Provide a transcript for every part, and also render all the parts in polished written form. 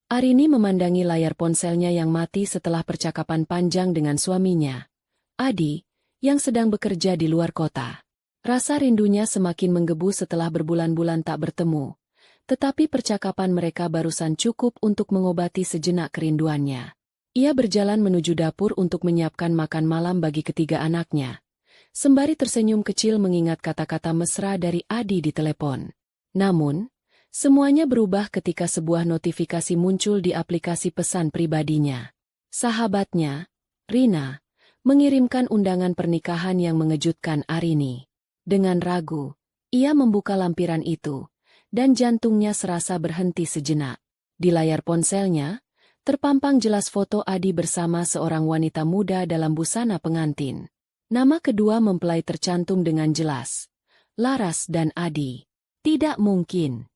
Arini memandangi layar ponselnya yang mati setelah percakapan panjang dengan suaminya, Adi, yang sedang bekerja di luar kota. Rasa rindunya semakin menggebu setelah berbulan-bulan tak bertemu, tetapi percakapan mereka barusan cukup untuk mengobati sejenak kerinduannya. Ia berjalan menuju dapur untuk menyiapkan makan malam bagi ketiga anaknya, sembari tersenyum kecil mengingat kata-kata mesra dari Adi di telepon. Namun, semuanya berubah ketika sebuah notifikasi muncul di aplikasi pesan pribadinya. Sahabatnya, Rina, mengirimkan undangan pernikahan yang mengejutkan Arini. Dengan ragu, ia membuka lampiran itu, dan jantungnya serasa berhenti sejenak. Di layar ponselnya, terpampang jelas foto Adi bersama seorang wanita muda dalam busana pengantin. Nama kedua mempelai tercantum dengan jelas, Laras dan Adi. Tidak mungkin.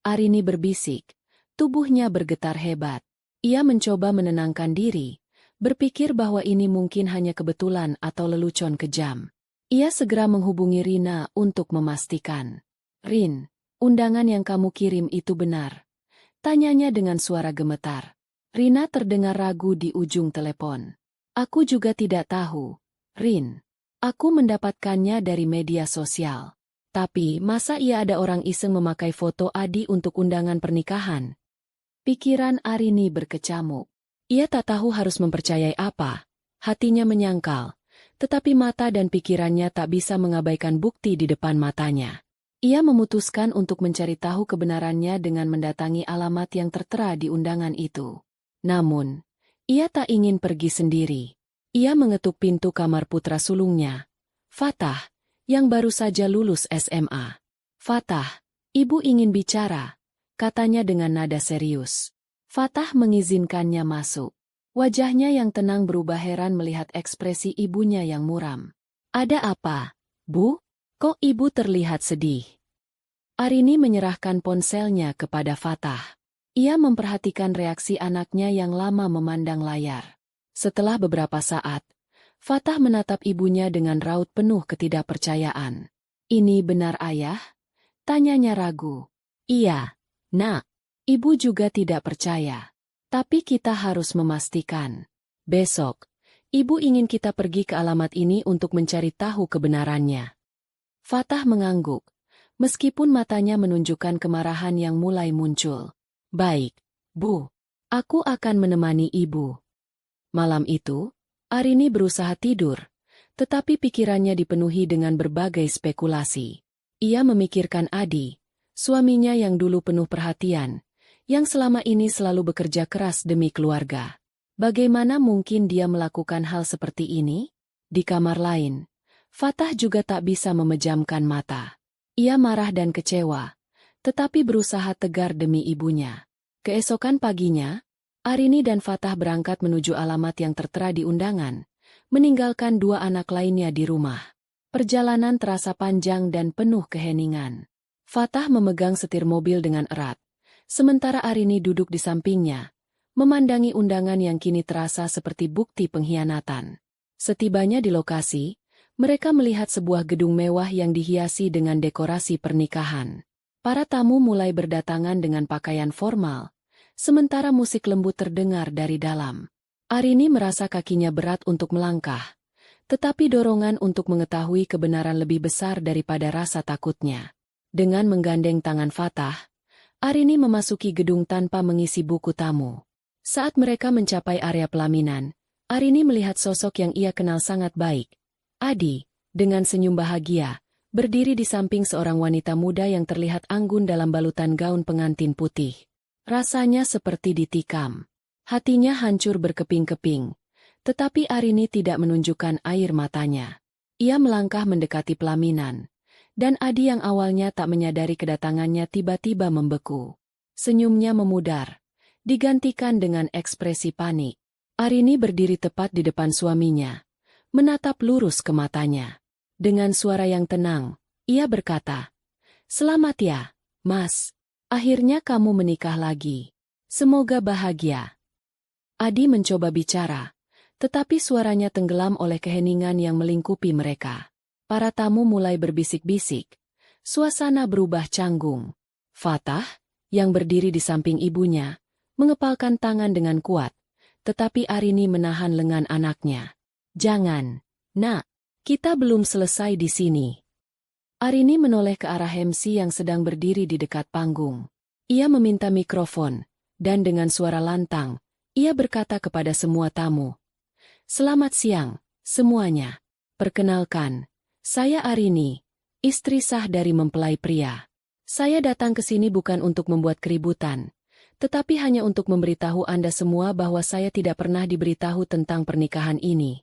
Arini berbisik, tubuhnya bergetar hebat. Ia mencoba menenangkan diri, berpikir bahwa ini mungkin hanya kebetulan atau lelucon kejam. Ia segera menghubungi Rina untuk memastikan. "Rin, undangan yang kamu kirim itu benar?" tanyanya dengan suara gemetar. Rina terdengar ragu di ujung telepon. "Aku juga tidak tahu, Rin. Aku mendapatkannya dari media sosial. Tapi, masa ia ada orang iseng memakai foto Adi untuk undangan pernikahan?" Pikiran Arini berkecamuk. Ia tak tahu harus mempercayai apa. Hatinya menyangkal, tetapi mata dan pikirannya tak bisa mengabaikan bukti di depan matanya. Ia memutuskan untuk mencari tahu kebenarannya dengan mendatangi alamat yang tertera di undangan itu. Namun, ia tak ingin pergi sendiri. Ia mengetuk pintu kamar putra sulungnya, Fatah, yang baru saja lulus SMA. "Fatah, ibu ingin bicara," katanya dengan nada serius. Fatah mengizinkannya masuk. Wajahnya yang tenang berubah heran melihat ekspresi ibunya yang muram. "Ada apa, Bu? Kok ibu terlihat sedih?" Arini menyerahkan ponselnya kepada Fatah. Ia memperhatikan reaksi anaknya yang lama memandang layar. Setelah beberapa saat, Fatah menatap ibunya dengan raut penuh ketidakpercayaan. "Ini benar ayah?" tanyanya ragu. "Iya, Nak. Ibu juga tidak percaya. Tapi kita harus memastikan. Besok, ibu ingin kita pergi ke alamat ini untuk mencari tahu kebenarannya." Fatah mengangguk, meskipun matanya menunjukkan kemarahan yang mulai muncul. "Baik, Bu. Aku akan menemani ibu." Malam itu, Arini berusaha tidur, tetapi pikirannya dipenuhi dengan berbagai spekulasi. Ia memikirkan Adi, suaminya yang dulu penuh perhatian, yang selama ini selalu bekerja keras demi keluarga. Bagaimana mungkin dia melakukan hal seperti ini? Di kamar lain, Fatah juga tak bisa memejamkan mata. Ia marah dan kecewa, tetapi berusaha tegar demi ibunya. Keesokan paginya, Arini dan Fatah berangkat menuju alamat yang tertera di undangan, meninggalkan dua anak lainnya di rumah. Perjalanan terasa panjang dan penuh keheningan. Fatah memegang setir mobil dengan erat, sementara Arini duduk di sampingnya, memandangi undangan yang kini terasa seperti bukti pengkhianatan. Setibanya di lokasi, mereka melihat sebuah gedung mewah yang dihiasi dengan dekorasi pernikahan. Para tamu mulai berdatangan dengan pakaian formal, sementara musik lembut terdengar dari dalam. Arini merasa kakinya berat untuk melangkah, tetapi dorongan untuk mengetahui kebenaran lebih besar daripada rasa takutnya. Dengan menggandeng tangan Fatah, Arini memasuki gedung tanpa mengisi buku tamu. Saat mereka mencapai area pelaminan, Arini melihat sosok yang ia kenal sangat baik. Adi, dengan senyum bahagia, berdiri di samping seorang wanita muda yang terlihat anggun dalam balutan gaun pengantin putih. Rasanya seperti ditikam. Hatinya hancur berkeping-keping, tetapi Arini tidak menunjukkan air matanya. Ia melangkah mendekati pelaminan, dan Adi yang awalnya tak menyadari kedatangannya tiba-tiba membeku. Senyumnya memudar, digantikan dengan ekspresi panik. Arini berdiri tepat di depan suaminya, menatap lurus ke matanya. Dengan suara yang tenang, ia berkata, "Selamat ya, Mas. Akhirnya kamu menikah lagi. Semoga bahagia." Adi mencoba bicara, tetapi suaranya tenggelam oleh keheningan yang melingkupi mereka. Para tamu mulai berbisik-bisik. Suasana berubah canggung. Fatah, yang berdiri di samping ibunya, mengepalkan tangan dengan kuat, tetapi Arini menahan lengan anaknya. "Jangan, Nak, kita belum selesai di sini." Arini menoleh ke arah MC yang sedang berdiri di dekat panggung. Ia meminta mikrofon, dan dengan suara lantang, ia berkata kepada semua tamu, "Selamat siang, semuanya. Perkenalkan, saya Arini, istri sah dari mempelai pria. Saya datang ke sini bukan untuk membuat keributan, tetapi hanya untuk memberitahu Anda semua bahwa saya tidak pernah diberitahu tentang pernikahan ini."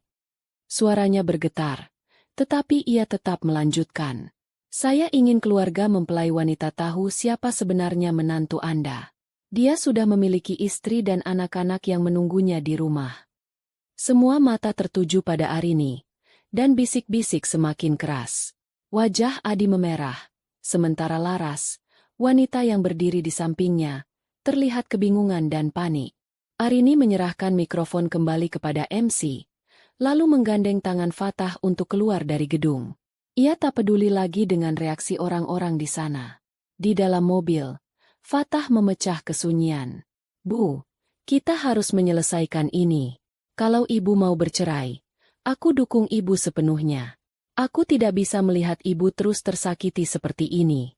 Suaranya bergetar, tetapi ia tetap melanjutkan. "Saya ingin keluarga mempelai wanita tahu siapa sebenarnya menantu Anda. Dia sudah memiliki istri dan anak-anak yang menunggunya di rumah." Semua mata tertuju pada Arini, dan bisik-bisik semakin keras. Wajah Adi memerah, sementara Laras, wanita yang berdiri di sampingnya, terlihat kebingungan dan panik. Arini menyerahkan mikrofon kembali kepada MC, lalu menggandeng tangan Fatah untuk keluar dari gedung. Ia tak peduli lagi dengan reaksi orang-orang di sana. Di dalam mobil, Fatah memecah kesunyian. "Bu, kita harus menyelesaikan ini. Kalau ibu mau bercerai, aku dukung ibu sepenuhnya. Aku tidak bisa melihat ibu terus tersakiti seperti ini."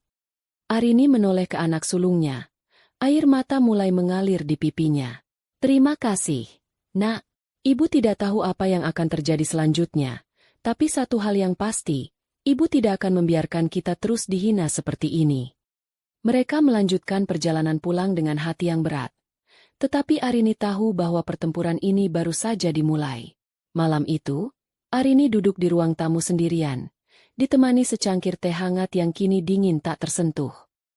Arini menoleh ke anak sulungnya. Air mata mulai mengalir di pipinya. "Terima kasih, Nak. Ibu tidak tahu apa yang akan terjadi selanjutnya. Tapi satu hal yang pasti, ibu tidak akan membiarkan kita terus dihina seperti ini." Mereka melanjutkan perjalanan pulang dengan hati yang berat. Tetapi Arini tahu bahwa pertempuran ini baru saja dimulai. Malam itu, Arini duduk di ruang tamu sendirian, ditemani secangkir teh hangat yang kini dingin tak tersentuh.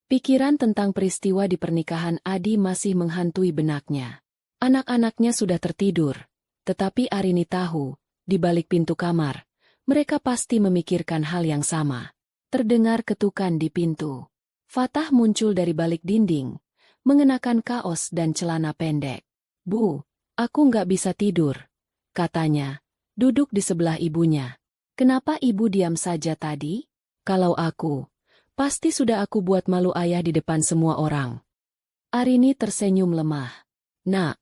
Pikiran tentang peristiwa di pernikahan Adi masih menghantui benaknya. Anak-anaknya sudah tertidur, tetapi Arini tahu, di balik pintu kamar, mereka pasti memikirkan hal yang sama. Terdengar ketukan di pintu. Fatah muncul dari balik dinding, mengenakan kaos dan celana pendek. "Bu, aku nggak bisa tidur," katanya, duduk di sebelah ibunya. "Kenapa ibu diam saja tadi? Kalau aku, pasti sudah aku buat malu ayah di depan semua orang." Arini tersenyum lemah. "Nak,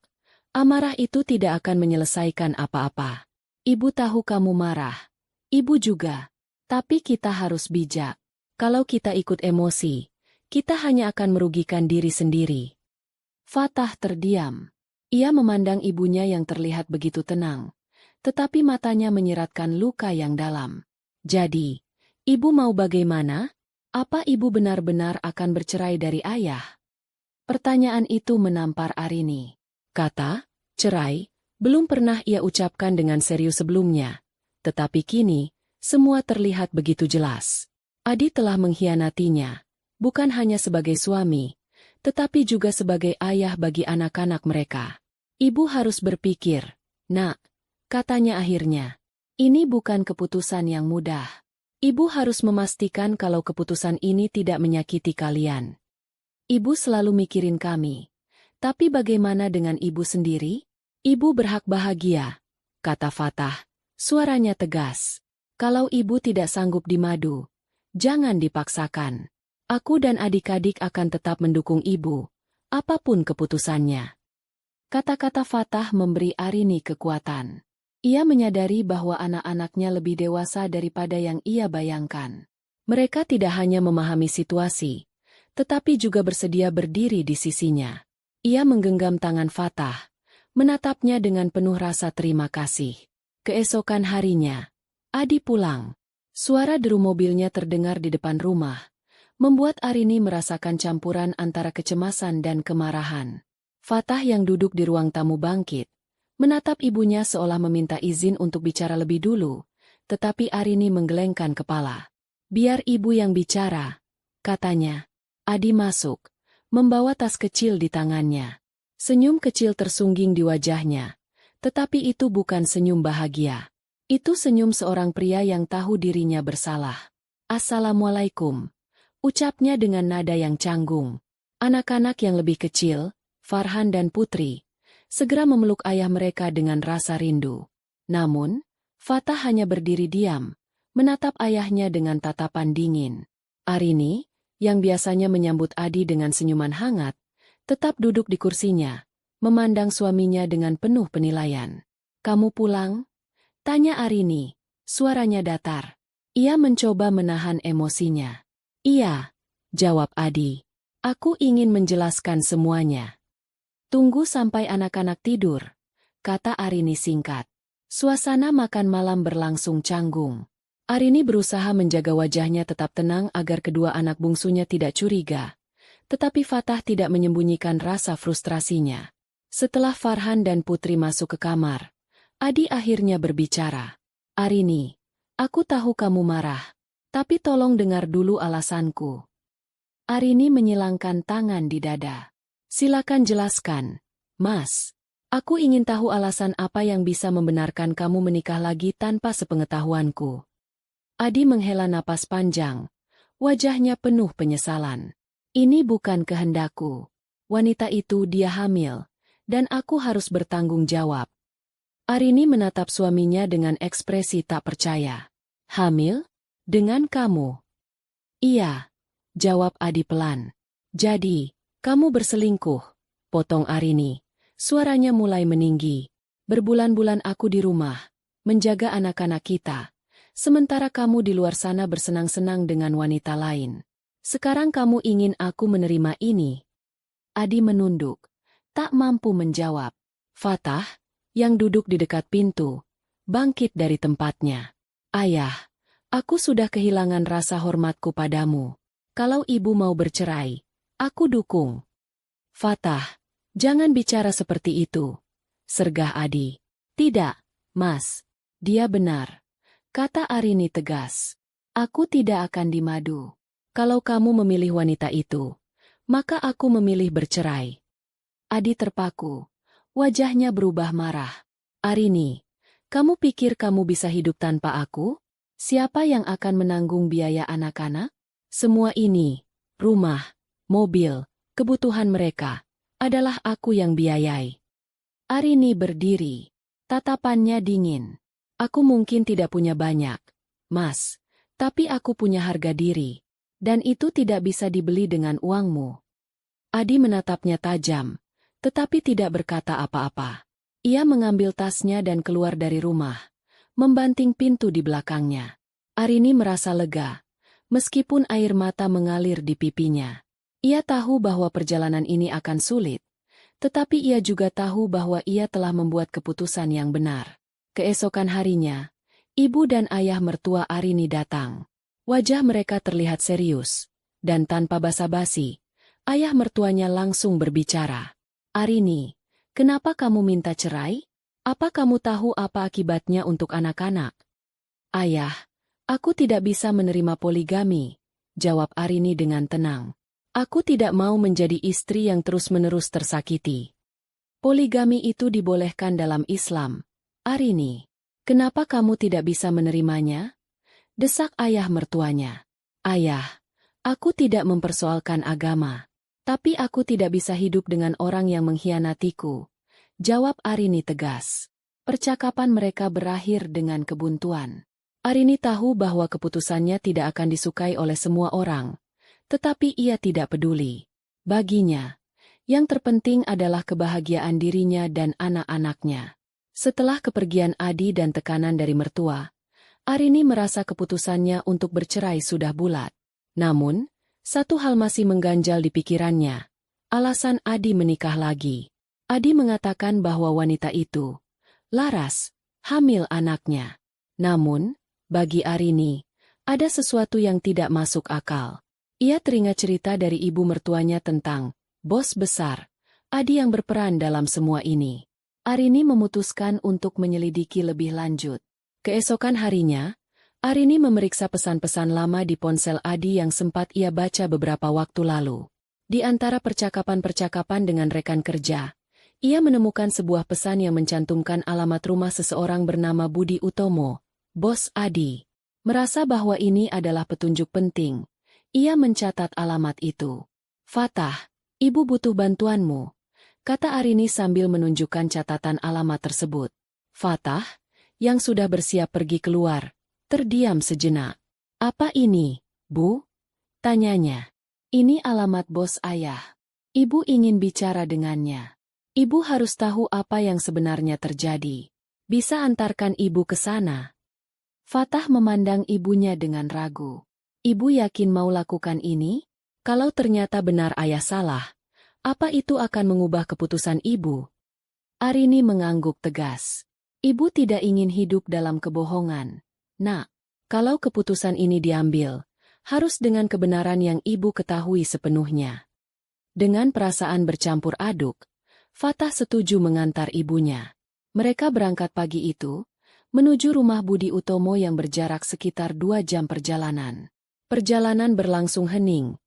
amarah itu tidak akan menyelesaikan apa-apa. Ibu tahu kamu marah. Ibu juga. Tapi kita harus bijak. Kalau kita ikut emosi, kita hanya akan merugikan diri sendiri." Fatah terdiam. Ia memandang ibunya yang terlihat begitu tenang, tetapi matanya menyiratkan luka yang dalam. "Jadi, ibu mau bagaimana? Apa ibu benar-benar akan bercerai dari ayah?" Pertanyaan itu menampar Arini. Kata cerai belum pernah ia ucapkan dengan serius sebelumnya, tetapi kini semua terlihat begitu jelas. Adi telah mengkhianatinya, bukan hanya sebagai suami, tetapi juga sebagai ayah bagi anak-anak mereka. "Ibu harus berpikir, Nak," katanya akhirnya. "Ini bukan keputusan yang mudah. Ibu harus memastikan kalau keputusan ini tidak menyakiti kalian. Ibu selalu mikirin kami. Tapi bagaimana dengan ibu sendiri? Ibu berhak bahagia," kata Fatah. Suaranya tegas. "Kalau ibu tidak sanggup dimadu, jangan dipaksakan. Aku dan adik-adik akan tetap mendukung ibu, apapun keputusannya." Kata-kata Fatah memberi Arini kekuatan. Ia menyadari bahwa anak-anaknya lebih dewasa daripada yang ia bayangkan. Mereka tidak hanya memahami situasi, tetapi juga bersedia berdiri di sisinya. Ia menggenggam tangan Fatah, menatapnya dengan penuh rasa terima kasih. Keesokan harinya, Adi pulang. Suara deru mobilnya terdengar di depan rumah, membuat Arini merasakan campuran antara kecemasan dan kemarahan. Fatah yang duduk di ruang tamu bangkit, menatap ibunya seolah meminta izin untuk bicara lebih dulu, tetapi Arini menggelengkan kepala. "Biar ibu yang bicara," katanya. Adi masuk, membawa tas kecil di tangannya. Senyum kecil tersungging di wajahnya, tetapi itu bukan senyum bahagia. Itu senyum seorang pria yang tahu dirinya bersalah. "Assalamualaikum," ucapnya dengan nada yang canggung. Anak-anak yang lebih kecil, Farhan dan Putri, segera memeluk ayah mereka dengan rasa rindu. Namun, Fatah hanya berdiri diam, menatap ayahnya dengan tatapan dingin. Arini, yang biasanya menyambut Adi dengan senyuman hangat, tetap duduk di kursinya, memandang suaminya dengan penuh penilaian. "Kamu pulang?" tanya Arini, suaranya datar. Ia mencoba menahan emosinya. "Iya," jawab Adi. "Aku ingin menjelaskan semuanya." "Tunggu sampai anak-anak tidur," kata Arini singkat. Suasana makan malam berlangsung canggung. Arini berusaha menjaga wajahnya tetap tenang agar kedua anak bungsunya tidak curiga. Tetapi Fatah tidak menyembunyikan rasa frustrasinya. Setelah Farhan dan Putri masuk ke kamar, Adi akhirnya berbicara. "Arini, aku tahu kamu marah. Tapi tolong dengar dulu alasanku." Arini menyilangkan tangan di dada. "Silakan jelaskan, Mas. Aku ingin tahu alasan apa yang bisa membenarkan kamu menikah lagi tanpa sepengetahuanku." Adi menghela napas panjang. Wajahnya penuh penyesalan. "Ini bukan kehendakku. Wanita itu dia hamil, dan aku harus bertanggung jawab." Arini menatap suaminya dengan ekspresi tak percaya. "Hamil? Dengan kamu?" "Iya," jawab Adi pelan. "Jadi, kamu berselingkuh?" potong Arini. Suaranya mulai meninggi. "Berbulan-bulan aku di rumah, menjaga anak-anak kita. Sementara kamu di luar sana bersenang-senang dengan wanita lain. Sekarang kamu ingin aku menerima ini?" Adi menunduk, tak mampu menjawab. Fatah, yang duduk di dekat pintu, bangkit dari tempatnya. "Ayah, aku sudah kehilangan rasa hormatku padamu. Kalau ibu mau bercerai, aku dukung." "Fatah, jangan bicara seperti itu," sergah Adi. "Tidak, Mas. Dia benar," kata Arini tegas. "Aku tidak akan dimadu. Kalau kamu memilih wanita itu, maka aku memilih bercerai." Adi terpaku. Wajahnya berubah marah. "Arini, kamu pikir kamu bisa hidup tanpa aku? Siapa yang akan menanggung biaya anak-anak? Semua ini, rumah, mobil, kebutuhan mereka, adalah aku yang biayai." Arini berdiri. Tatapannya dingin. "Aku mungkin tidak punya banyak, Mas, tapi aku punya harga diri. Dan itu tidak bisa dibeli dengan uangmu." Adi menatapnya tajam, tetapi tidak berkata apa-apa. Ia mengambil tasnya dan keluar dari rumah, membanting pintu di belakangnya. Arini merasa lega, meskipun air mata mengalir di pipinya. Ia tahu bahwa perjalanan ini akan sulit, tetapi ia juga tahu bahwa ia telah membuat keputusan yang benar. Keesokan harinya, ibu dan ayah mertua Arini datang. Wajah mereka terlihat serius, dan tanpa basa-basi, ayah mertuanya langsung berbicara. "Arini, kenapa kamu minta cerai? Apa kamu tahu apa akibatnya untuk anak-anak?" "Ayah, aku tidak bisa menerima poligami," jawab Arini dengan tenang. "Aku tidak mau menjadi istri yang terus-menerus tersakiti." "Poligami itu dibolehkan dalam Islam, Arini. Kenapa kamu tidak bisa menerimanya?" desak ayah mertuanya. "Ayah, aku tidak mempersoalkan agama. Tapi aku tidak bisa hidup dengan orang yang mengkhianatiku," jawab Arini tegas. Percakapan mereka berakhir dengan kebuntuan. Arini tahu bahwa keputusannya tidak akan disukai oleh semua orang. Tetapi ia tidak peduli. Baginya, yang terpenting adalah kebahagiaan dirinya dan anak-anaknya. Setelah kepergian Adi dan tekanan dari mertua, Arini merasa keputusannya untuk bercerai sudah bulat. Namun, satu hal masih mengganjal di pikirannya. Alasan Adi menikah lagi. Adi mengatakan bahwa wanita itu, Laras, hamil anaknya. Namun, bagi Arini, ada sesuatu yang tidak masuk akal. Ia teringat cerita dari ibu mertuanya tentang bos besar, Adi yang berperan dalam semua ini. Arini memutuskan untuk menyelidiki lebih lanjut. Keesokan harinya, Arini memeriksa pesan-pesan lama di ponsel Adi yang sempat ia baca beberapa waktu lalu. Di antara percakapan-percakapan dengan rekan kerja, ia menemukan sebuah pesan yang mencantumkan alamat rumah seseorang bernama Budi Utomo, bos Adi. Merasa bahwa ini adalah petunjuk penting, ia mencatat alamat itu. "Fatah, ibu butuh bantuanmu," kata Arini sambil menunjukkan catatan alamat tersebut. Fatah, yang sudah bersiap pergi keluar, terdiam sejenak. "Apa ini, Bu?" tanyanya. "Ini alamat bos ayah. Ibu ingin bicara dengannya." Ibu harus tahu apa yang sebenarnya terjadi. Bisa antarkan ibu ke sana. Fatah memandang ibunya dengan ragu. Ibu yakin mau lakukan ini? Kalau ternyata benar ayah salah, apa itu akan mengubah keputusan ibu? Arini mengangguk tegas. Ibu tidak ingin hidup dalam kebohongan. Nak, kalau keputusan ini diambil, harus dengan kebenaran yang ibu ketahui sepenuhnya. Dengan perasaan bercampur aduk, Fatah setuju mengantar ibunya. Mereka berangkat pagi itu, menuju rumah Budi Utomo yang berjarak sekitar 2 jam perjalanan. Perjalanan berlangsung hening,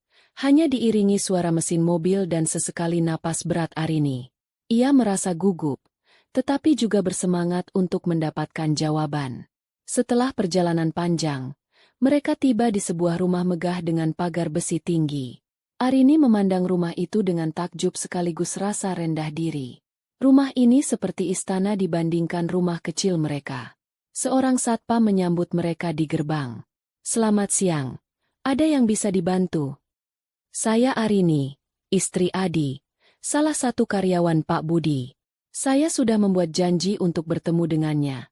hanya diiringi suara mesin mobil dan sesekali napas berat Arini. Ia merasa gugup, tetapi juga bersemangat untuk mendapatkan jawaban. Setelah perjalanan panjang, mereka tiba di sebuah rumah megah dengan pagar besi tinggi. Arini memandang rumah itu dengan takjub sekaligus rasa rendah diri. Rumah ini seperti istana dibandingkan rumah kecil mereka. Seorang satpam menyambut mereka di gerbang. "Selamat siang. Ada yang bisa dibantu?" "Saya Arini, istri Adi, salah satu karyawan Pak Budi. Saya sudah membuat janji untuk bertemu dengannya,"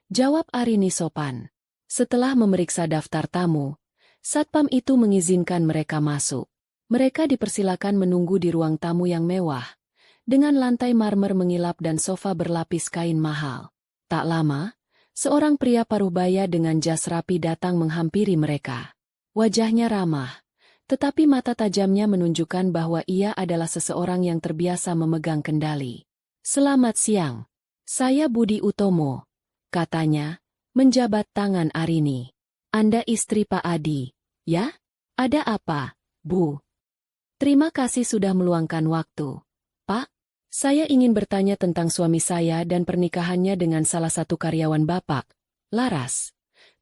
jawab Arini sopan. Setelah memeriksa daftar tamu, satpam itu mengizinkan mereka masuk. Mereka dipersilakan menunggu di ruang tamu yang mewah, dengan lantai marmer mengilap dan sofa berlapis kain mahal. Tak lama, seorang pria paruh baya dengan jas rapi datang menghampiri mereka. Wajahnya ramah, tetapi mata tajamnya menunjukkan bahwa ia adalah seseorang yang terbiasa memegang kendali. "Selamat siang. Saya Budi Utomo," katanya, menjabat tangan Arini. "Anda istri Pak Adi, ya? Ada apa, Bu?" "Terima kasih sudah meluangkan waktu. Pak, saya ingin bertanya tentang suami saya dan pernikahannya dengan salah satu karyawan Bapak, Laras,"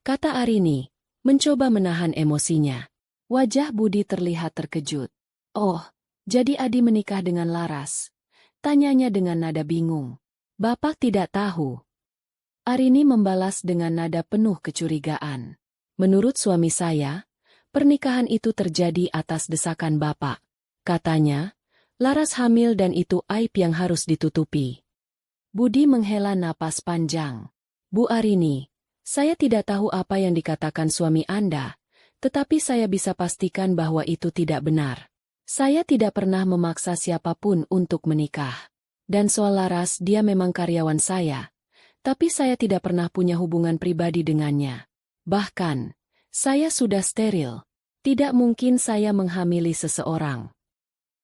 kata Arini, mencoba menahan emosinya. Wajah Budi terlihat terkejut. "Oh, jadi Adi menikah dengan Laras?" tanyanya dengan nada bingung. "Bapak tidak tahu?" Arini membalas dengan nada penuh kecurigaan. "Menurut suami saya, pernikahan itu terjadi atas desakan Bapak. Katanya, Laras hamil dan itu aib yang harus ditutupi." Budi menghela napas panjang. "Bu Arini, saya tidak tahu apa yang dikatakan suami Anda, tetapi saya bisa pastikan bahwa itu tidak benar. Saya tidak pernah memaksa siapapun untuk menikah. Dan soal Laras, dia memang karyawan saya, tapi saya tidak pernah punya hubungan pribadi dengannya. Bahkan, saya sudah steril. Tidak mungkin saya menghamili seseorang."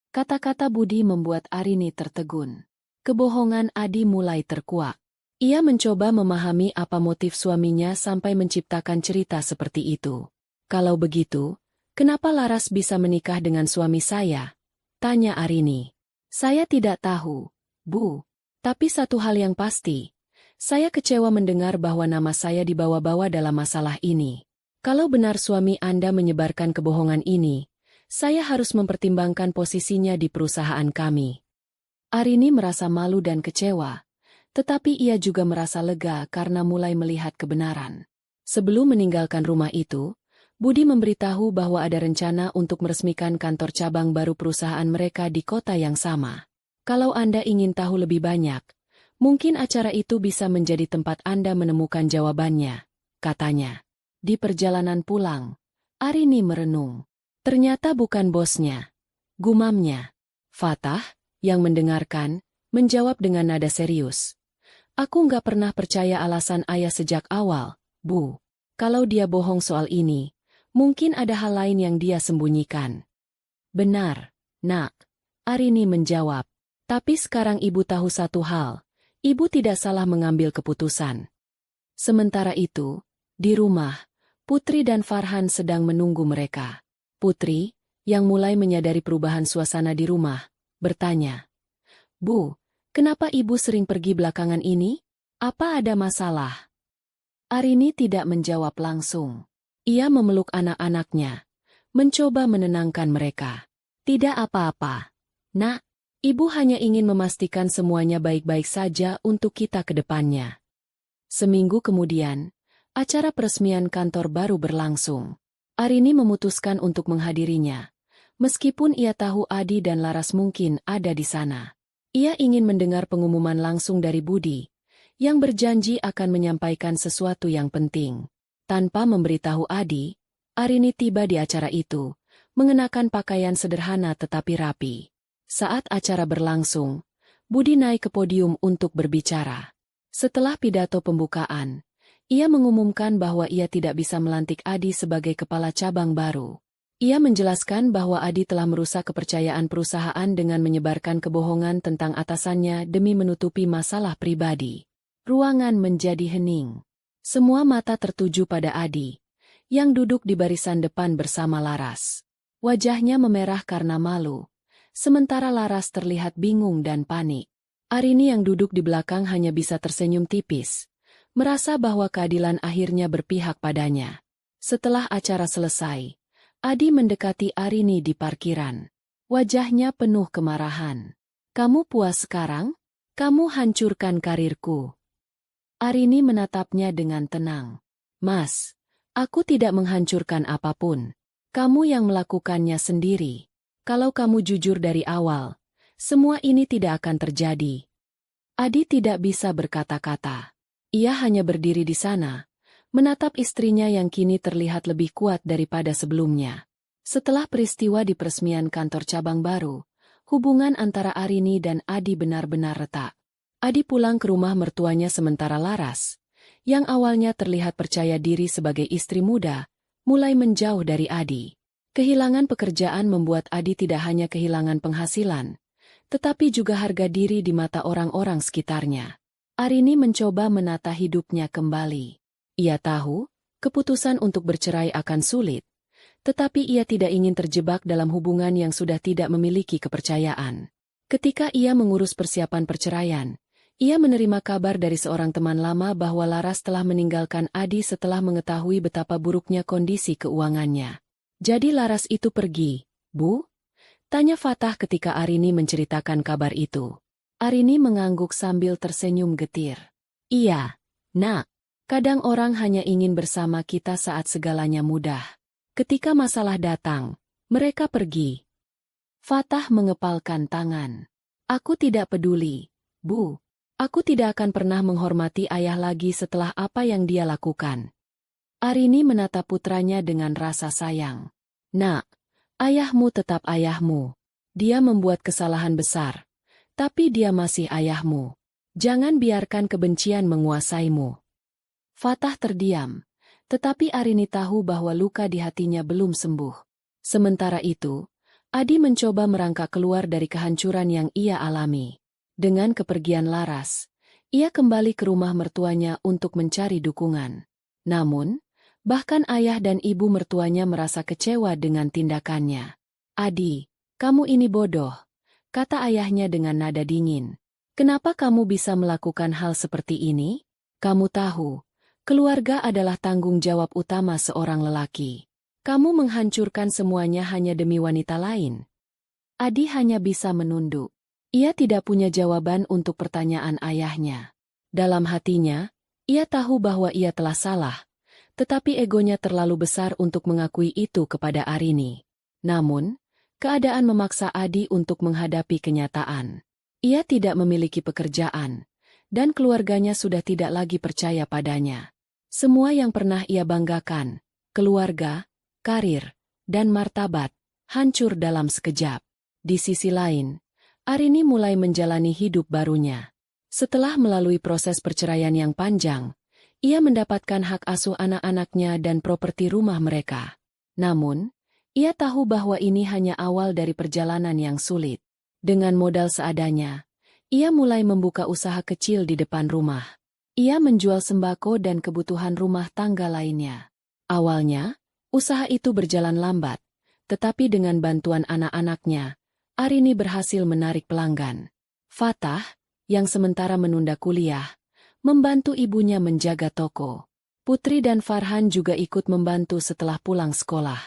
Kata-kata Budi membuat Arini tertegun. Kebohongan Adi mulai terkuak. Ia mencoba memahami apa motif suaminya sampai menciptakan cerita seperti itu. "Kalau begitu, kenapa Laras bisa menikah dengan suami saya?" tanya Arini. "Saya tidak tahu, Bu. Tapi satu hal yang pasti, saya kecewa mendengar bahwa nama saya dibawa-bawa dalam masalah ini. Kalau benar suami Anda menyebarkan kebohongan ini, saya harus mempertimbangkan posisinya di perusahaan kami." Arini merasa malu dan kecewa, tetapi ia juga merasa lega karena mulai melihat kebenaran. Sebelum meninggalkan rumah itu, Budi memberitahu bahwa ada rencana untuk meresmikan kantor cabang baru perusahaan mereka di kota yang sama. "Kalau Anda ingin tahu lebih banyak, mungkin acara itu bisa menjadi tempat Anda menemukan jawabannya," katanya. Di perjalanan pulang, Arini merenung. Ternyata bukan bosnya, gumamnya. Fatah, yang mendengarkan, menjawab dengan nada serius. "Aku nggak pernah percaya alasan ayah sejak awal, Bu. Kalau dia bohong soal ini, mungkin ada hal lain yang dia sembunyikan." "Benar, Nak," Arini menjawab. "Tapi sekarang ibu tahu satu hal, ibu tidak salah mengambil keputusan." Sementara itu, di rumah, Putri dan Farhan sedang menunggu mereka. Putri, yang mulai menyadari perubahan suasana di rumah, bertanya, "Bu, kenapa ibu sering pergi belakangan ini? Apa ada masalah?" Arini tidak menjawab langsung. Ia memeluk anak-anaknya, mencoba menenangkan mereka. "Tidak apa-apa, Nak. Ibu hanya ingin memastikan semuanya baik-baik saja untuk kita ke depannya." Seminggu kemudian, acara peresmian kantor baru berlangsung. Arini memutuskan untuk menghadirinya, meskipun ia tahu Adi dan Laras mungkin ada di sana. Ia ingin mendengar pengumuman langsung dari Budi, yang berjanji akan menyampaikan sesuatu yang penting. Tanpa memberitahu Adi, Arini tiba di acara itu, mengenakan pakaian sederhana tetapi rapi. Saat acara berlangsung, Budi naik ke podium untuk berbicara. Setelah pidato pembukaan, ia mengumumkan bahwa ia tidak bisa melantik Adi sebagai kepala cabang baru. Ia menjelaskan bahwa Adi telah merusak kepercayaan perusahaan dengan menyebarkan kebohongan tentang atasannya demi menutupi masalah pribadi. Ruangan menjadi hening. Semua mata tertuju pada Adi, yang duduk di barisan depan bersama Laras. Wajahnya memerah karena malu, sementara Laras terlihat bingung dan panik. Arini yang duduk di belakang hanya bisa tersenyum tipis, merasa bahwa keadilan akhirnya berpihak padanya. Setelah acara selesai, Adi mendekati Arini di parkiran. Wajahnya penuh kemarahan. "Kamu puas sekarang? Kamu hancurkan karirku." Arini menatapnya dengan tenang. "Mas, aku tidak menghancurkan apapun. Kamu yang melakukannya sendiri. Kalau kamu jujur dari awal, semua ini tidak akan terjadi." Adi tidak bisa berkata-kata. Ia hanya berdiri di sana, menatap istrinya yang kini terlihat lebih kuat daripada sebelumnya. Setelah peristiwa di peresmian kantor cabang baru, hubungan antara Arini dan Adi benar-benar retak. Adi pulang ke rumah mertuanya sementara Laras, yang awalnya terlihat percaya diri sebagai istri muda, mulai menjauh dari Adi. Kehilangan pekerjaan membuat Adi tidak hanya kehilangan penghasilan, tetapi juga harga diri di mata orang-orang sekitarnya. Arini mencoba menata hidupnya kembali. Ia tahu, keputusan untuk bercerai akan sulit, tetapi ia tidak ingin terjebak dalam hubungan yang sudah tidak memiliki kepercayaan. Ketika ia mengurus persiapan perceraian, ia menerima kabar dari seorang teman lama bahwa Laras telah meninggalkan Adi setelah mengetahui betapa buruknya kondisi keuangannya. "Jadi Laras itu pergi, Bu?" tanya Fatah ketika Arini menceritakan kabar itu. Arini mengangguk sambil tersenyum getir. "Iya, Nak. Kadang orang hanya ingin bersama kita saat segalanya mudah. Ketika masalah datang, mereka pergi." Fatah mengepalkan tangan. "Aku tidak peduli, Bu. Aku tidak akan pernah menghormati ayah lagi setelah apa yang dia lakukan." Arini menatap putranya dengan rasa sayang. "Nak, ayahmu tetap ayahmu. Dia membuat kesalahan besar, tapi dia masih ayahmu. Jangan biarkan kebencian menguasaimu." Fatah terdiam, tetapi Arini tahu bahwa luka di hatinya belum sembuh. Sementara itu, Adi mencoba merangkak keluar dari kehancuran yang ia alami. Dengan kepergian Laras, ia kembali ke rumah mertuanya untuk mencari dukungan. Namun, bahkan ayah dan ibu mertuanya merasa kecewa dengan tindakannya. "Adi, kamu ini bodoh," kata ayahnya dengan nada dingin. "Kenapa kamu bisa melakukan hal seperti ini? Kamu tahu, keluarga adalah tanggung jawab utama seorang lelaki. Kamu menghancurkan semuanya hanya demi wanita lain." Adi hanya bisa menunduk. Ia tidak punya jawaban untuk pertanyaan ayahnya. Dalam hatinya, ia tahu bahwa ia telah salah, tetapi egonya terlalu besar untuk mengakui itu kepada Arini. Namun, keadaan memaksa Adi untuk menghadapi kenyataan. Ia tidak memiliki pekerjaan, dan keluarganya sudah tidak lagi percaya padanya. Semua yang pernah ia banggakan, keluarga, karir, dan martabat, hancur dalam sekejap. Di sisi lain, Arini mulai menjalani hidup barunya. Setelah melalui proses perceraian yang panjang, ia mendapatkan hak asuh anak-anaknya dan properti rumah mereka. Namun, ia tahu bahwa ini hanya awal dari perjalanan yang sulit. Dengan modal seadanya, ia mulai membuka usaha kecil di depan rumah. Ia menjual sembako dan kebutuhan rumah tangga lainnya. Awalnya, usaha itu berjalan lambat, tetapi dengan bantuan anak-anaknya, Arini berhasil menarik pelanggan. Fatah, yang sementara menunda kuliah, membantu ibunya menjaga toko. Putri dan Farhan juga ikut membantu setelah pulang sekolah.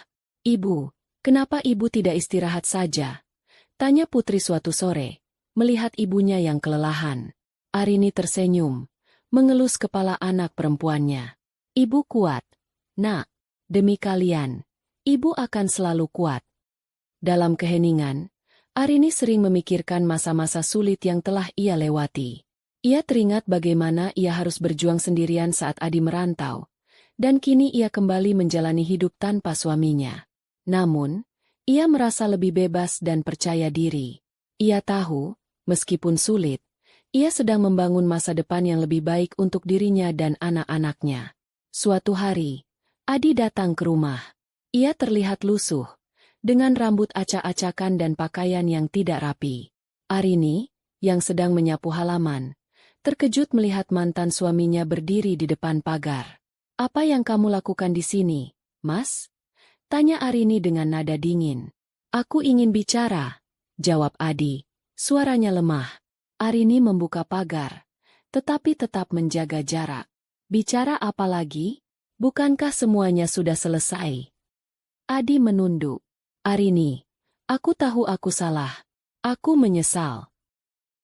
"Ibu, kenapa ibu tidak istirahat saja?" tanya Putri suatu sore, melihat ibunya yang kelelahan. Arini tersenyum, mengelus kepala anak perempuannya. "Ibu kuat, Nak. Demi kalian, ibu akan selalu kuat." Dalam keheningan, Arini sering memikirkan masa-masa sulit yang telah ia lewati. Ia teringat bagaimana ia harus berjuang sendirian saat Adi merantau, dan kini ia kembali menjalani hidup tanpa suaminya. Namun, ia merasa lebih bebas dan percaya diri. Ia tahu, meskipun sulit, ia sedang membangun masa depan yang lebih baik untuk dirinya dan anak-anaknya. Suatu hari, Adi datang ke rumah. Ia terlihat lusuh, dengan rambut acak-acakan dan pakaian yang tidak rapi. Arini, yang sedang menyapu halaman, terkejut melihat mantan suaminya berdiri di depan pagar. "Apa yang kamu lakukan di sini, Mas?" tanya Arini dengan nada dingin. "Aku ingin bicara," jawab Adi. Suaranya lemah. Arini membuka pagar, tetapi tetap menjaga jarak. "Bicara apa lagi? Bukankah semuanya sudah selesai?" Adi menunduk. "Arini, aku tahu aku salah. Aku menyesal."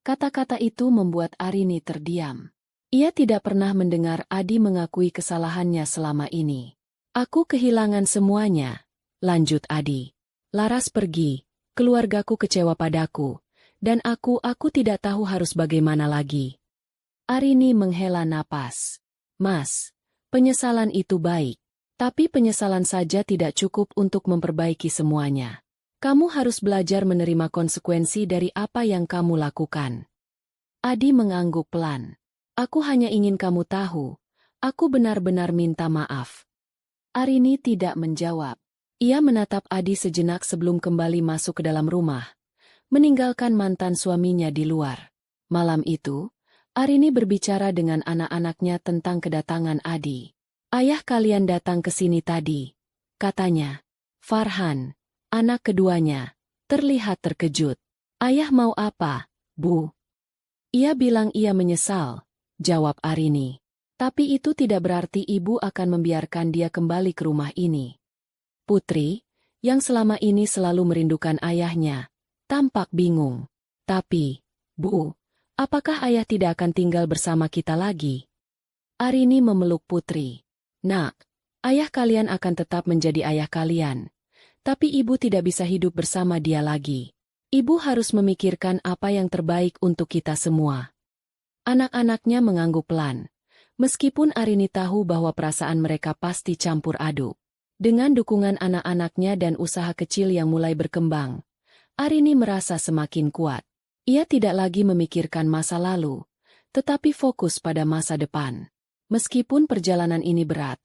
Kata-kata itu membuat Arini terdiam. Ia tidak pernah mendengar Adi mengakui kesalahannya selama ini. "Aku kehilangan semuanya," lanjut Adi. "Laras pergi, keluargaku kecewa padaku, dan aku tidak tahu harus bagaimana lagi." Arini menghela napas. "Mas, penyesalan itu baik. Tapi penyesalan saja tidak cukup untuk memperbaiki semuanya. Kamu harus belajar menerima konsekuensi dari apa yang kamu lakukan." Adi mengangguk pelan. "Aku hanya ingin kamu tahu, aku benar-benar minta maaf." Arini tidak menjawab. Ia menatap Adi sejenak sebelum kembali masuk ke dalam rumah, meninggalkan mantan suaminya di luar. Malam itu, Arini berbicara dengan anak-anaknya tentang kedatangan Adi. "Ayah kalian datang ke sini tadi," katanya. Farhan, anak keduanya, terlihat terkejut. "Ayah mau apa, Bu?" "Ia bilang ia menyesal," jawab Arini. "Tapi itu tidak berarti ibu akan membiarkan dia kembali ke rumah ini." Putri, yang selama ini selalu merindukan ayahnya, tampak bingung. "Tapi, Bu, apakah ayah tidak akan tinggal bersama kita lagi?" Arini memeluk Putri. "Nak, ayah kalian akan tetap menjadi ayah kalian. Tapi ibu tidak bisa hidup bersama dia lagi. Ibu harus memikirkan apa yang terbaik untuk kita semua." Anak-anaknya mengangguk pelan. Meskipun Arini tahu bahwa perasaan mereka pasti campur aduk. Dengan dukungan anak-anaknya dan usaha kecil yang mulai berkembang, Arini merasa semakin kuat. Ia tidak lagi memikirkan masa lalu, tetapi fokus pada masa depan. Meskipun perjalanan ini berat,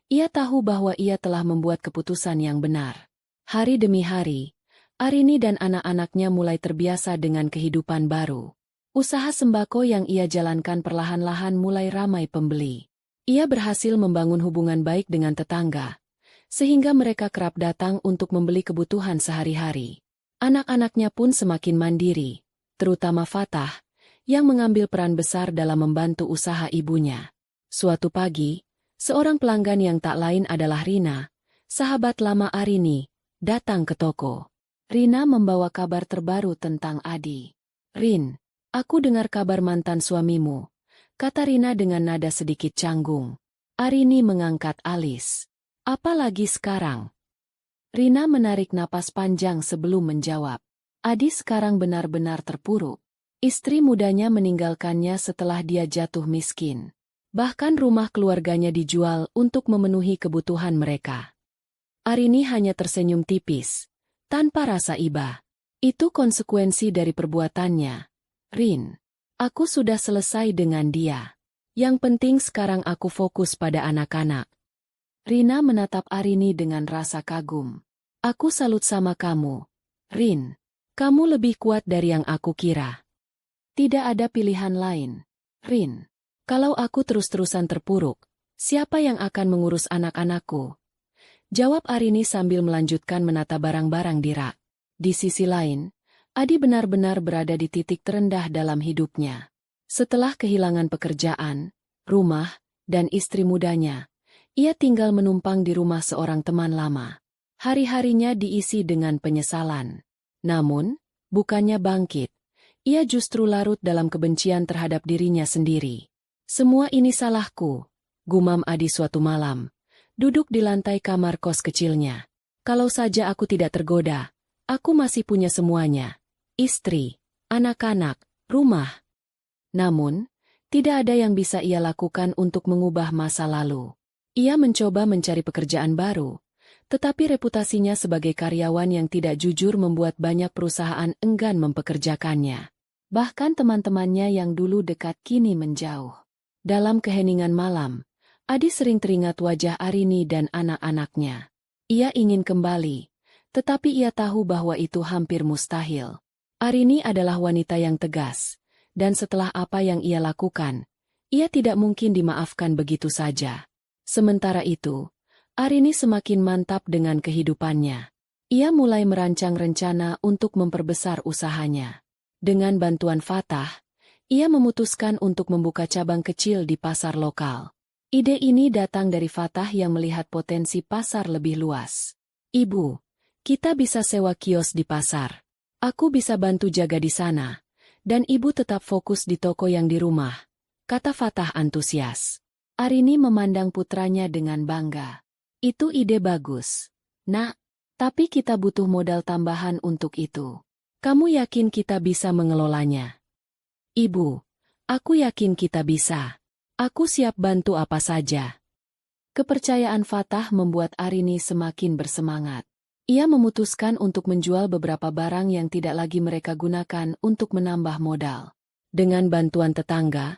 ia tahu bahwa ia telah membuat keputusan yang benar. Hari demi hari, Arini dan anak-anaknya mulai terbiasa dengan kehidupan baru. Usaha sembako yang ia jalankan perlahan-lahan mulai ramai pembeli. Ia berhasil membangun hubungan baik dengan tetangga, sehingga mereka kerap datang untuk membeli kebutuhan sehari-hari. Anak-anaknya pun semakin mandiri, terutama Fatah, yang mengambil peran besar dalam membantu usaha ibunya. Suatu pagi, seorang pelanggan yang tak lain adalah Rina, sahabat lama Arini, datang ke toko. Rina membawa kabar terbaru tentang Adi. "Rin, aku dengar kabar mantan suamimu," kata Rina dengan nada sedikit canggung. Arini mengangkat alis. "Apa lagi sekarang?" Rina menarik napas panjang sebelum menjawab. "Adi sekarang benar-benar terpuruk. Istri mudanya meninggalkannya setelah dia jatuh miskin. Bahkan rumah keluarganya dijual untuk memenuhi kebutuhan mereka." Arini hanya tersenyum tipis, tanpa rasa iba. "Itu konsekuensi dari perbuatannya, Rin. Aku sudah selesai dengan dia. Yang penting sekarang aku fokus pada anak-anak." Rina menatap Arini dengan rasa kagum. "Aku salut sama kamu, Rin. Kamu lebih kuat dari yang aku kira. Tidak ada pilihan lain, Rin. Kalau aku terus-terusan terpuruk, siapa yang akan mengurus anak-anakku?" jawab Arini sambil melanjutkan menata barang-barang di rak. Di sisi lain, Adi benar-benar berada di titik terendah dalam hidupnya. Setelah kehilangan pekerjaan, rumah, dan istri mudanya, ia tinggal menumpang di rumah seorang teman lama. Hari-harinya diisi dengan penyesalan. Namun, bukannya bangkit, ia justru larut dalam kebencian terhadap dirinya sendiri. "Semua ini salahku," gumam Adi suatu malam, duduk di lantai kamar kos kecilnya. "Kalau saja aku tidak tergoda, aku masih punya semuanya. istri, anak-anak, rumah. Namun, tidak ada yang bisa ia lakukan untuk mengubah masa lalu. Ia mencoba mencari pekerjaan baru, tetapi reputasinya sebagai karyawan yang tidak jujur membuat banyak perusahaan enggan mempekerjakannya. Bahkan teman-temannya yang dulu dekat kini menjauh. Dalam keheningan malam, Adi sering teringat wajah Arini dan anak-anaknya. Ia ingin kembali, tetapi ia tahu bahwa itu hampir mustahil. Arini adalah wanita yang tegas, dan setelah apa yang ia lakukan, ia tidak mungkin dimaafkan begitu saja. Sementara itu, Arini semakin mantap dengan kehidupannya. Ia mulai merancang rencana untuk memperbesar usahanya. Dengan bantuan Fatah, ia memutuskan untuk membuka cabang kecil di pasar lokal. Ide ini datang dari Fatah yang melihat potensi pasar lebih luas. "Ibu, kita bisa sewa kios di pasar. Aku bisa bantu jaga di sana. Dan ibu tetap fokus di toko yang di rumah," kata Fatah antusias. Arini memandang putranya dengan bangga. "Itu ide bagus, Nak. Tapi kita butuh modal tambahan untuk itu. Kamu yakin kita bisa mengelolanya?" "Ibu, aku yakin kita bisa. Aku siap bantu apa saja." Kepercayaan Fatah membuat Arini semakin bersemangat. Ia memutuskan untuk menjual beberapa barang yang tidak lagi mereka gunakan untuk menambah modal. Dengan bantuan tetangga,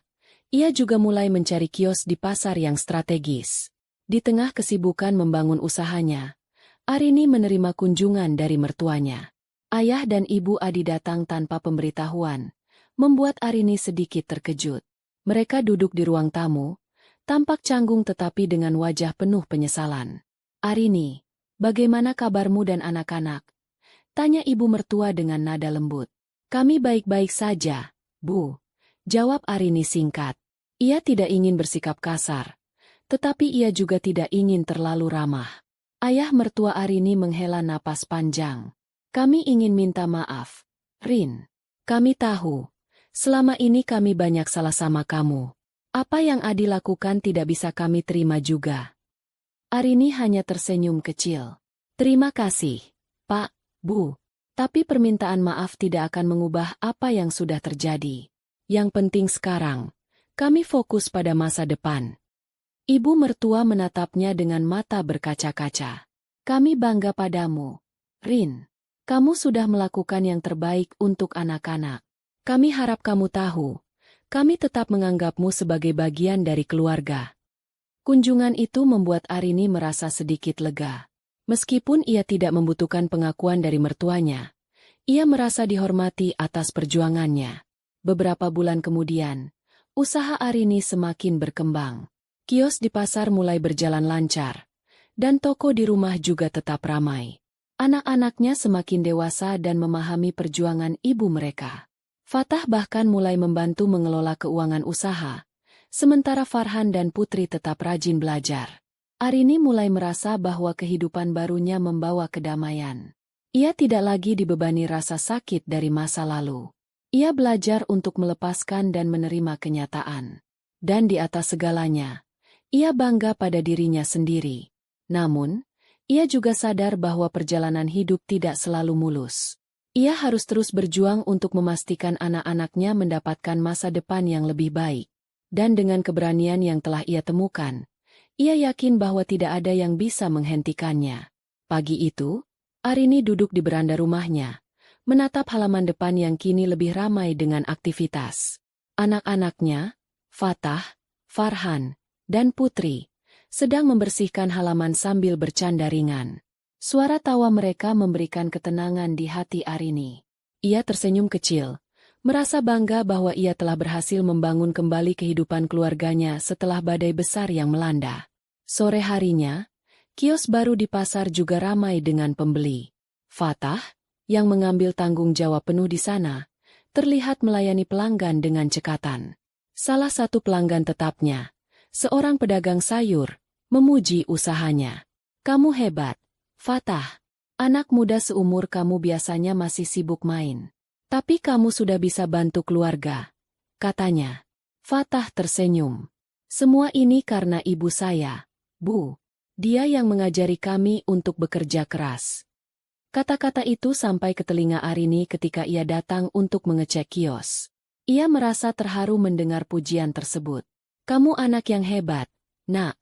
ia juga mulai mencari kios di pasar yang strategis. Di tengah kesibukan membangun usahanya, Arini menerima kunjungan dari mertuanya. Ayah dan ibu Adi datang tanpa pemberitahuan, membuat Arini sedikit terkejut. Mereka duduk di ruang tamu, tampak canggung tetapi dengan wajah penuh penyesalan. "Arini, bagaimana kabarmu dan anak-anak?" tanya ibu mertua dengan nada lembut. "Kami baik-baik saja, Bu," jawab Arini singkat. Ia tidak ingin bersikap kasar, tetapi ia juga tidak ingin terlalu ramah. Ayah mertua Arini menghela napas panjang. "Kami ingin minta maaf, Rin. Kami tahu, selama ini kami banyak salah sama kamu. Apa yang Adi lakukan tidak bisa kami terima juga." Arini hanya tersenyum kecil. "Terima kasih, Pak, Bu. Tapi permintaan maaf tidak akan mengubah apa yang sudah terjadi. Yang penting sekarang, kami fokus pada masa depan." Ibu mertua menatapnya dengan mata berkaca-kaca. "Kami bangga padamu, Rin. Kamu sudah melakukan yang terbaik untuk anak-anak. Kami harap kamu tahu, kami tetap menganggapmu sebagai bagian dari keluarga." Kunjungan itu membuat Arini merasa sedikit lega. Meskipun ia tidak membutuhkan pengakuan dari mertuanya, ia merasa dihormati atas perjuangannya. Beberapa bulan kemudian, usaha Arini semakin berkembang. Kios di pasar mulai berjalan lancar, dan toko di rumah juga tetap ramai. Anak-anaknya semakin dewasa dan memahami perjuangan ibu mereka. Fatah bahkan mulai membantu mengelola keuangan usaha, sementara Farhan dan Putri tetap rajin belajar. Arini mulai merasa bahwa kehidupan barunya membawa kedamaian. Ia tidak lagi dibebani rasa sakit dari masa lalu. Ia belajar untuk melepaskan dan menerima kenyataan. Dan di atas segalanya, ia bangga pada dirinya sendiri. Namun, ia juga sadar bahwa perjalanan hidup tidak selalu mulus. Ia harus terus berjuang untuk memastikan anak-anaknya mendapatkan masa depan yang lebih baik. Dan dengan keberanian yang telah ia temukan, ia yakin bahwa tidak ada yang bisa menghentikannya. Pagi itu, Arini duduk di beranda rumahnya, menatap halaman depan yang kini lebih ramai dengan aktivitas. Anak-anaknya, Fatah, Farhan, dan Putri, sedang membersihkan halaman sambil bercanda ringan. Suara tawa mereka memberikan ketenangan di hati Arini. Ia tersenyum kecil, merasa bangga bahwa ia telah berhasil membangun kembali kehidupan keluarganya setelah badai besar yang melanda. Sore harinya, kios baru di pasar juga ramai dengan pembeli. Fatah, yang mengambil tanggung jawab penuh di sana, terlihat melayani pelanggan dengan cekatan. Salah satu pelanggan tetapnya, seorang pedagang sayur, memuji usahanya. "Kamu hebat, Fatah. Anak muda seumur kamu biasanya masih sibuk main. Tapi kamu sudah bisa bantu keluarga," katanya. Fatah tersenyum. "Semua ini karena ibu saya, Bu. Dia yang mengajari kami untuk bekerja keras." Kata-kata itu sampai ke telinga Arini ketika ia datang untuk mengecek kios. Ia merasa terharu mendengar pujian tersebut. "Kamu anak yang hebat, Nak,"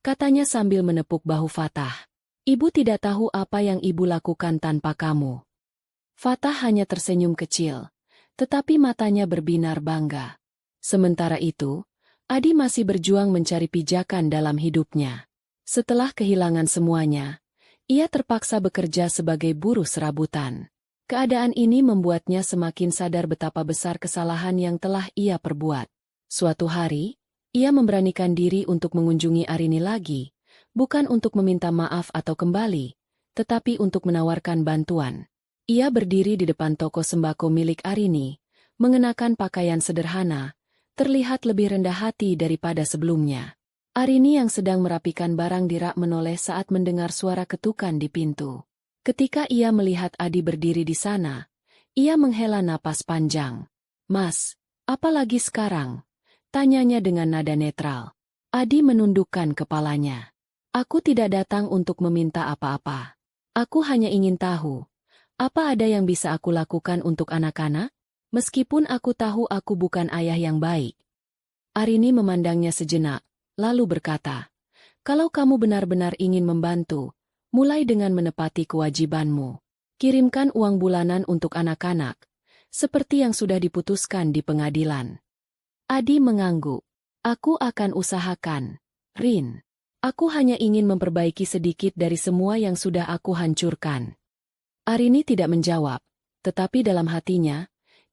katanya sambil menepuk bahu Fatah. "Ibu tidak tahu apa yang ibu lakukan tanpa kamu." Fatah hanya tersenyum kecil, tetapi matanya berbinar bangga. Sementara itu, Adi masih berjuang mencari pijakan dalam hidupnya. Setelah kehilangan semuanya, ia terpaksa bekerja sebagai buruh serabutan. Keadaan ini membuatnya semakin sadar betapa besar kesalahan yang telah ia perbuat. Suatu hari, ia memberanikan diri untuk mengunjungi Arini lagi, bukan untuk meminta maaf atau kembali, tetapi untuk menawarkan bantuan. Ia berdiri di depan toko sembako milik Arini, mengenakan pakaian sederhana, terlihat lebih rendah hati daripada sebelumnya. Arini yang sedang merapikan barang di rak menoleh saat mendengar suara ketukan di pintu. Ketika ia melihat Adi berdiri di sana, ia menghela napas panjang. "Mas, apa lagi sekarang?" tanyanya dengan nada netral. Adi menundukkan kepalanya. "Aku tidak datang untuk meminta apa-apa. Aku hanya ingin tahu, apa ada yang bisa aku lakukan untuk anak-anak? Meskipun aku tahu aku bukan ayah yang baik." Arini memandangnya sejenak, lalu berkata, "Kalau kamu benar-benar ingin membantu, mulai dengan menepati kewajibanmu. Kirimkan uang bulanan untuk anak-anak, seperti yang sudah diputuskan di pengadilan." Adi mengangguk. "Aku akan usahakan, Rin. Aku hanya ingin memperbaiki sedikit dari semua yang sudah aku hancurkan." Arini tidak menjawab, tetapi dalam hatinya,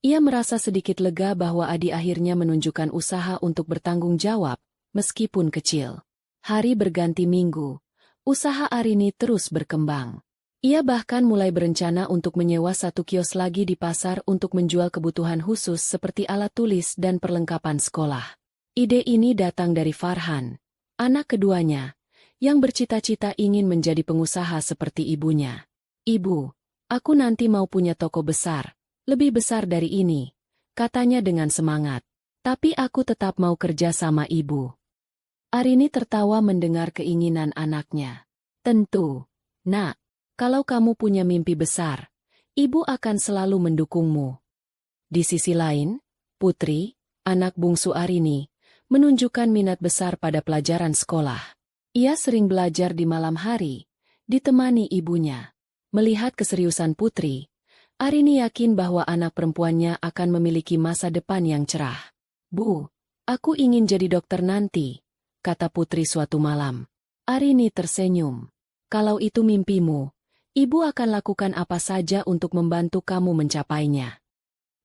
ia merasa sedikit lega bahwa Adi akhirnya menunjukkan usaha untuk bertanggung jawab, meskipun kecil. Hari berganti minggu, usaha Arini terus berkembang. Ia bahkan mulai berencana untuk menyewa satu kios lagi di pasar untuk menjual kebutuhan khusus seperti alat tulis dan perlengkapan sekolah. Ide ini datang dari Farhan, anak keduanya, yang bercita-cita ingin menjadi pengusaha seperti ibunya. "Ibu, aku nanti mau punya toko besar, lebih besar dari ini," katanya dengan semangat. "Tapi aku tetap mau kerja sama ibu." Arini tertawa mendengar keinginan anaknya. "Tentu, Nak, kalau kamu punya mimpi besar, ibu akan selalu mendukungmu." Di sisi lain, Putri, anak bungsu Arini, menunjukkan minat besar pada pelajaran sekolah. Ia sering belajar di malam hari, ditemani ibunya. Melihat keseriusan Putri, Arini yakin bahwa anak perempuannya akan memiliki masa depan yang cerah. "Bu, aku ingin jadi dokter nanti," kata Putri suatu malam. Arini tersenyum. "Kalau itu mimpimu, ibu akan lakukan apa saja untuk membantu kamu mencapainya."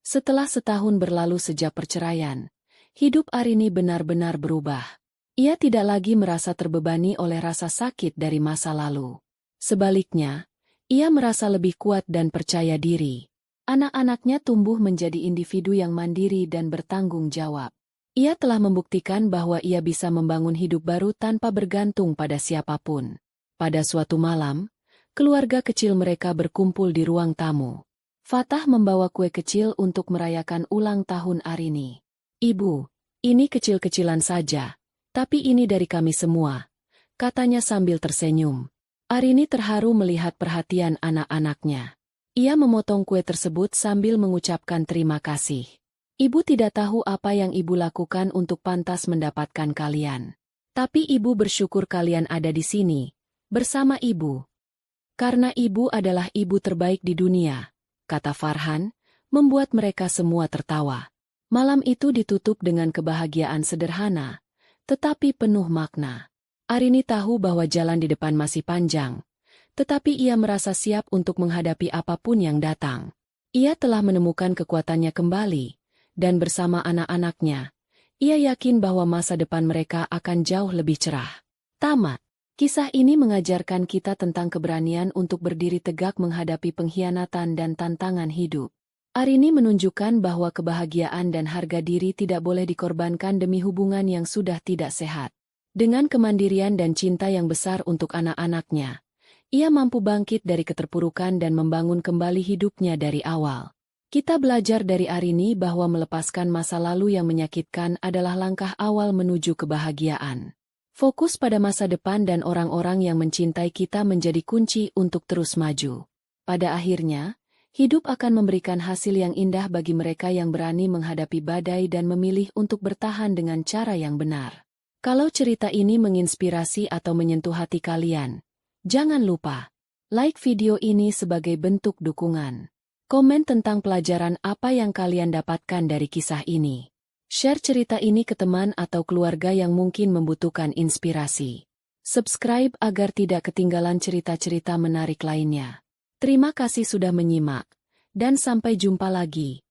Setelah setahun berlalu sejak perceraian, hidup Arini benar-benar berubah. Ia tidak lagi merasa terbebani oleh rasa sakit dari masa lalu. Sebaliknya, ia merasa lebih kuat dan percaya diri. Anak-anaknya tumbuh menjadi individu yang mandiri dan bertanggung jawab. Ia telah membuktikan bahwa ia bisa membangun hidup baru tanpa bergantung pada siapapun. Pada suatu malam, keluarga kecil mereka berkumpul di ruang tamu. Fatah membawa kue kecil untuk merayakan ulang tahun Arini. "Ibu, ini kecil-kecilan saja, tapi ini dari kami semua," katanya sambil tersenyum. Arini terharu melihat perhatian anak-anaknya. Ia memotong kue tersebut sambil mengucapkan terima kasih. "Ibu tidak tahu apa yang ibu lakukan untuk pantas mendapatkan kalian. Tapi ibu bersyukur kalian ada di sini, bersama ibu. Karena ibu adalah ibu terbaik di dunia," kata Farhan, membuat mereka semua tertawa. Malam itu ditutup dengan kebahagiaan sederhana, tetapi penuh makna. Arini tahu bahwa jalan di depan masih panjang, tetapi ia merasa siap untuk menghadapi apapun yang datang. Ia telah menemukan kekuatannya kembali, dan bersama anak-anaknya, ia yakin bahwa masa depan mereka akan jauh lebih cerah. Tamat. Kisah ini mengajarkan kita tentang keberanian untuk berdiri tegak menghadapi pengkhianatan dan tantangan hidup. Arini menunjukkan bahwa kebahagiaan dan harga diri tidak boleh dikorbankan demi hubungan yang sudah tidak sehat. Dengan kemandirian dan cinta yang besar untuk anak-anaknya, ia mampu bangkit dari keterpurukan dan membangun kembali hidupnya dari awal. Kita belajar dari Arini bahwa melepaskan masa lalu yang menyakitkan adalah langkah awal menuju kebahagiaan. Fokus pada masa depan dan orang-orang yang mencintai kita menjadi kunci untuk terus maju. Pada akhirnya, hidup akan memberikan hasil yang indah bagi mereka yang berani menghadapi badai dan memilih untuk bertahan dengan cara yang benar. Kalau cerita ini menginspirasi atau menyentuh hati kalian, jangan lupa like video ini sebagai bentuk dukungan. Komen tentang pelajaran apa yang kalian dapatkan dari kisah ini. Share cerita ini ke teman atau keluarga yang mungkin membutuhkan inspirasi. Subscribe agar tidak ketinggalan cerita-cerita menarik lainnya. Terima kasih sudah menyimak, dan sampai jumpa lagi.